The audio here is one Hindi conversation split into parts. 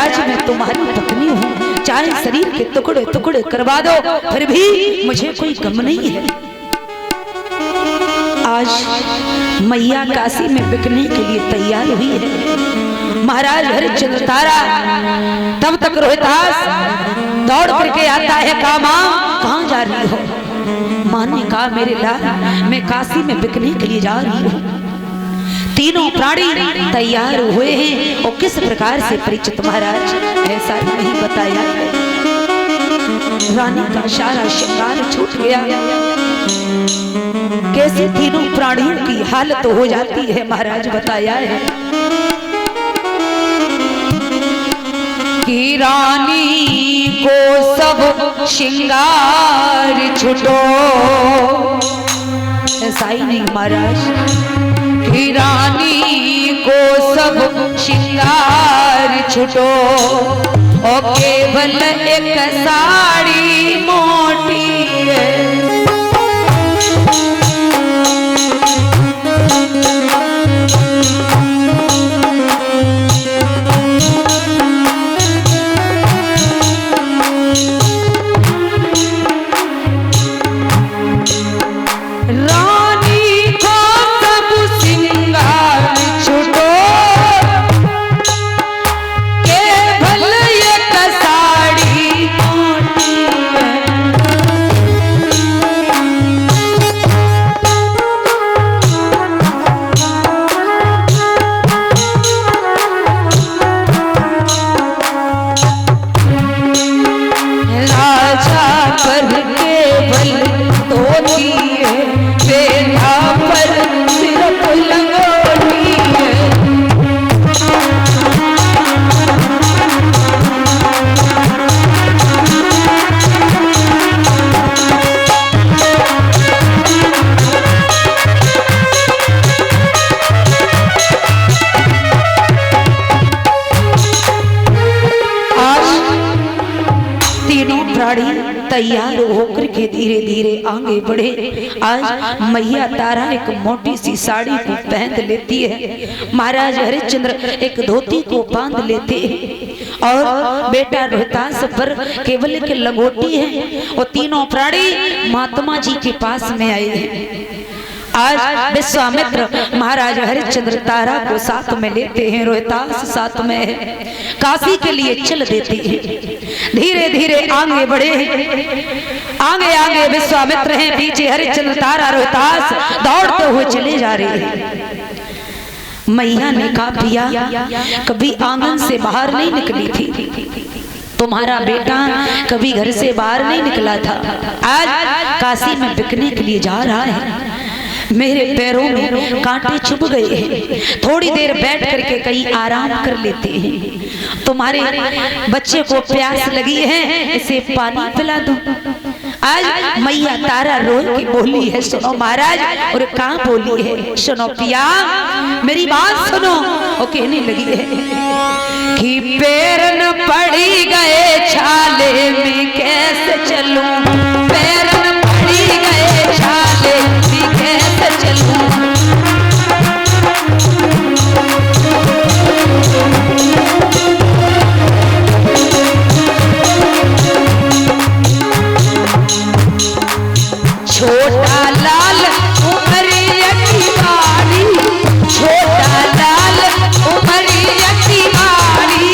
आज मैं तुम्हारी पत्नी हूँ, चाहे शरीर के टुकड़े टुकड़े करवा दो, फिर भी मुझे कोई गम नहीं है। आज मैया काशी में बिकने के लिए तैयार हुई है। महाराज हरिश्चंद्र तारा तब तक रोहितास दौड़ करके आता है, कहा मां कहाँ जा रही हो? मां ने कहा मेरे लाल मैं काशी में बिकने के लिए जा रही हूँ। तीनों प्राणी तैयार हुए हैं और किस प्रकार से परिचित महाराज ऐसा नहीं बताया। रानी का सारा श्रृंगार छूट गया, कैसे तीनों प्राणियों की हालत हो जाती है महाराज बताया है कि रानी को सब श्रृंगार छूटो। ऐसा ही नहीं महाराज कि रानी को सब श्रृंगार छूटो और केवल एक साड़ी मोटी है। तैयार होकर के धीरे धीरे आगे बढ़े। आज मैया तारा एक मोटी सी साड़ी को पहन लेती है, महाराज हरिश्चंद्र एक धोती को बांध लेते हैं और बेटा रोहितास पर केवल एक लंगोटी है और तीनों प्राणी महात्मा जी के पास में आए हैं। आज विश्वामित्र महाराज हरिश्चंद्र तारा को साथ में लेते हैं, रोहितास साथ में है, काशी के लिए चल देते हैं। धीरे धीरे आगे बढ़े, आगे आगे विश्वामित्र हैं, पीछे हरिश्चंद्र तारा रोहितास दौड़ते हुए चले जा रहे हैं। मैया ने कहा पिया कभी आंगन से बाहर नहीं निकली थी, तुम्हारा बेटा कभी घर से बाहर नहीं निकला था, आज काशी में बिकने के लिए जा रहा है। मेरे पैरों में कांटे चुभ गए हैं, थोड़ी देर बैठ करके कहीं आराम कर लेते हैं। तुम्हारे बच्चे को प्यास लगी है, इसे पानी पिला दो। आज मैया तारा रो के बोली है, सुनो महाराज, और कहाँ बोली है सुनो पिया, मेरी बात सुनो। वो कहने लगी है कि पैर न पड़ी गए छाले में कैसे चलूं, पैर न पड़ी गए छाले में कैसे चलूं। छोटा लाल उमरिया की बाड़ी, छोटा लाल उमरिया की बाड़ी,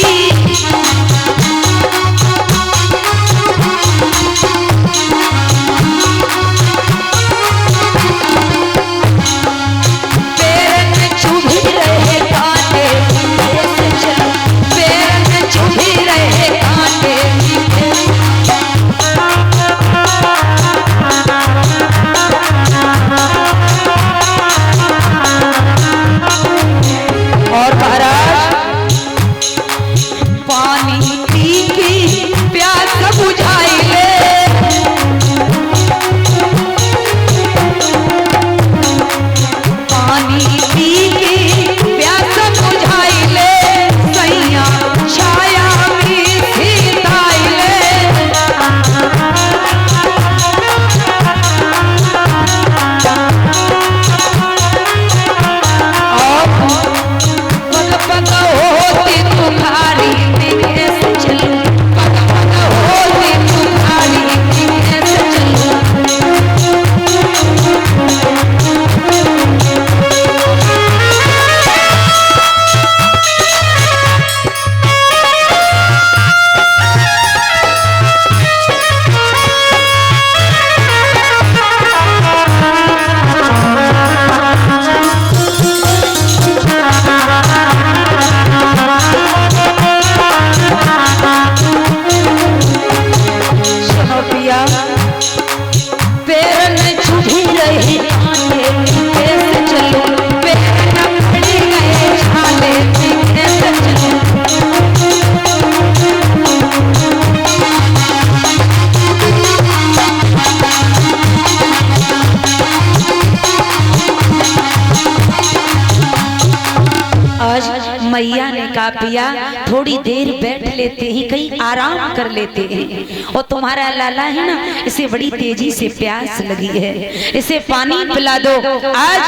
मैया ने कहा पिया थोड़ी देर बैठ लेते हैं, कहीं आराम कर लेते हैं। और तुम्हारा लाला है ना, इसे बड़ी तेजी से प्यास लगी है, इसे पानी पिला दो। आज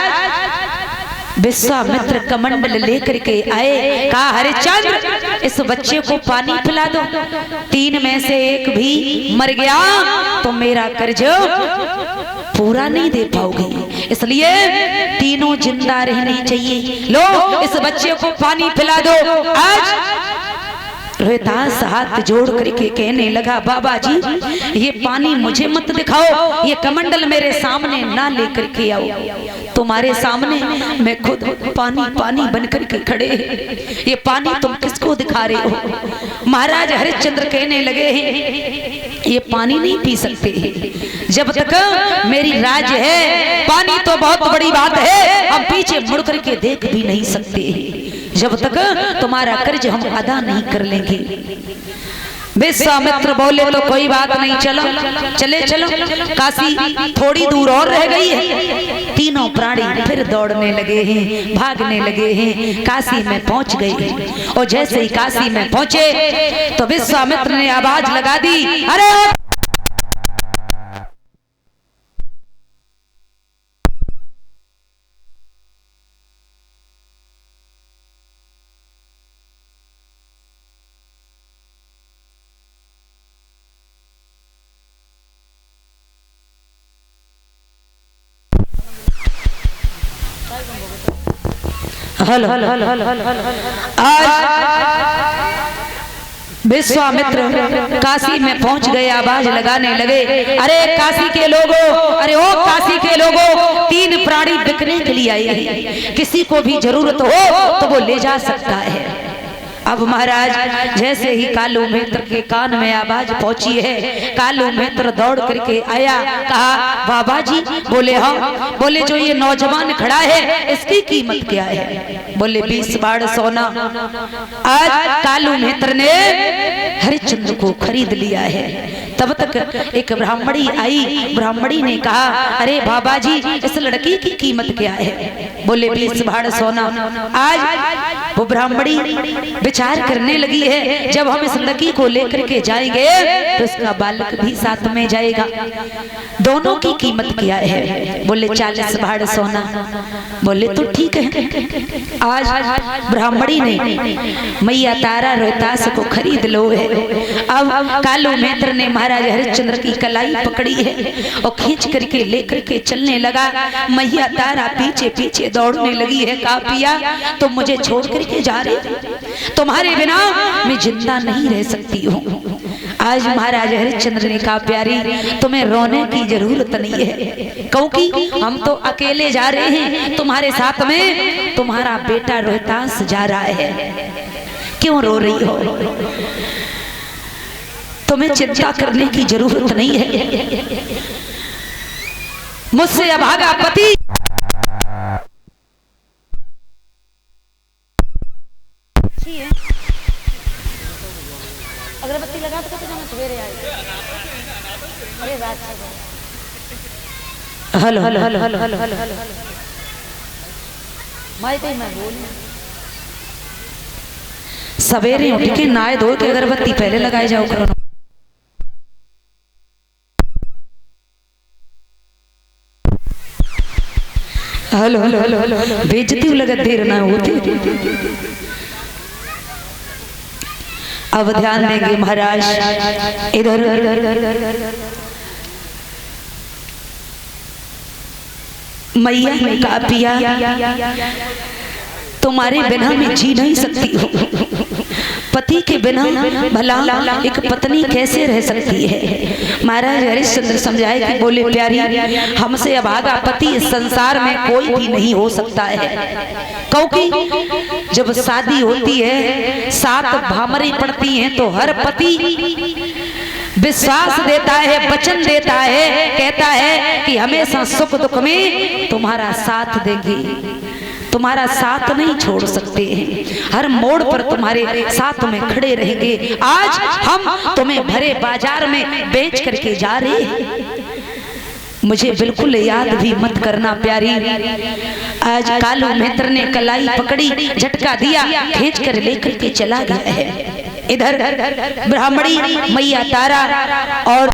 विश्वामित्र कमंडल लेकर के आए, कहा हरिश्चंद्र इस बच्चे को पानी पिला दो, 3 में से 1 भी मर गया तो मेरा कर्ज पूरा नहीं दे पाओगे, इसलिए तीनों जिंदा रहने चाहिए। लो इस बच्चे को पानी पिला दो। आज रोहितास हाथ जोड़ करके कहने लगा बाबा जी ये पानी मुझे मत दिखाओ, ये कमंडल मेरे सामने ना लेकर के आओ, तुम्हारे सामने मैं खुद पानी पानी बन करके खड़े, ये पानी तुम किसको दिखा रहे हो। महाराज हरिश्चंद्र कहने लगे हैं ये पानी नहीं पी सकते, जब तक मेरी राज्य है पानी तो बहुत बड़ी बात है, हम पीछे मुड़ करके देख भी नहीं सकते जब तक तुम्हारा कर्ज हम अदा नहीं कर लेंगे। विश्वामित्र बोले तो कोई बात नहीं, चलो चले चलो, काशी थोड़ी दूर और रह गई है। तीनों प्राणी फिर दौड़ने लगे हैं, भागने लगे हैं, काशी में पहुंच गए हैं। और जैसे ही काशी में पहुंचे तो विश्वामित्र ने आवाज लगा दी, अरे हलो आज विश्वामित्र काशी में पहुंच गए, आवाज लगाने लगे, अरे काशी के लोगों, अरे ओ काशी के लोगों, 3 प्राणी बिकने के लिए आए हैं, किसी को भी जरूरत हो तो वो ले जा सकता है। अब महाराज जैसे ही कालू मित्र के कान में आवाज पहुंची है, कालू मित्र दौड़ करके आया, कहा बाबा जी, बोले हाँ, बोले जो ये नौजवान खड़ा है इसकी कीमत क्या है, बोले 20 बाड़ सोना। आज कालू मित्र ने हरिश्चंद्र को खरीद लिया है। तब तक एक ब्राह्मणी आई, ब्राह्मणी ने कहा अरे बाबा जी इस लड़की की कीमत क्या है, बोले 20 बाड़ सोना। आज वो ब्राह्मणी विचार करने लगी है, जब हम इस लड़की को लेकर के जाएंगे तो इसका बालक भी साथ में जाएगा, दोनों की कीमत क्या है, बोले 40 बाड़ सोना। बोले तो ठीक है। आज ब्राह्मणी ने मैया तारा रोहितास को खरीद लो है। अब कालू मित्र ने महाराज हरिश्चंद्र की कलाई पकड़ी है और खींच करके लेकर के चलने लगा। मैया तारा पीछे पीछे दौड़ने लगी है, कहा पिया तुम मुझे छोड़ करके जा रहे, तुम्हारे बिना मैं जिंदा नहीं रह सकती हूँ। आज महाराज हरिश्चंद्र ने कहा प्यारी तुम्हें रोने की जरूरत नहीं है, क्योंकि हम तो अकेले जा रहे हैं, तुम्हारे साथ में तुम्हारा बेटा रोहितास जा रहा है, क्यों रो रही हो, तुम्हें चिंता करने की जरूरत नहीं है। मुझसे अभागा पति अगरबत्ती लगा तो मैं सवेरे आई, अरे रात से hello hello hello hello hello hello hello मैं बोल सवेरे उठ के नहाए धो के अगरबत्ती पहले लगाए जाओ करो। हेलो हेलो हेलो हेलो बेइज्जती लगा देर ना होती। अब ध्यान देंगे महाराज, इधर मैया ने कहा पिया तुम्हारे बिना मैं जी नहीं सकती हूँ, पति के बिना भला एक पत्नी कैसे रह सकती है। महाराज हरिश्चंद्र समझाए कि बोले प्यारी हमसे अभागा पति इस संसार में कोई भी नहीं हो सकता है, क्योंकि जब शादी होती है 7 भामरें पड़ती हैं तो हर पति विश्वास देता है, वचन देता है, कहता है कि हमेशा सुख दुख में तुम्हारा साथ देंगे, तुम्हारा साथ नहीं छोड़ सकते हैं, हर मोड़ पर तुम्हारे साथ में खड़े रहेंगे। आज हम तुम्हें भरे बाजार में बेच करके जा रहे हैं, मुझे बिल्कुल याद भी मत करना प्यारी, आज कालू मित्र ने कलाई पकड़ी, झटका दिया, खींच कर लेकर के चला गया है। इधर ब्राह्मणी मैया तारा और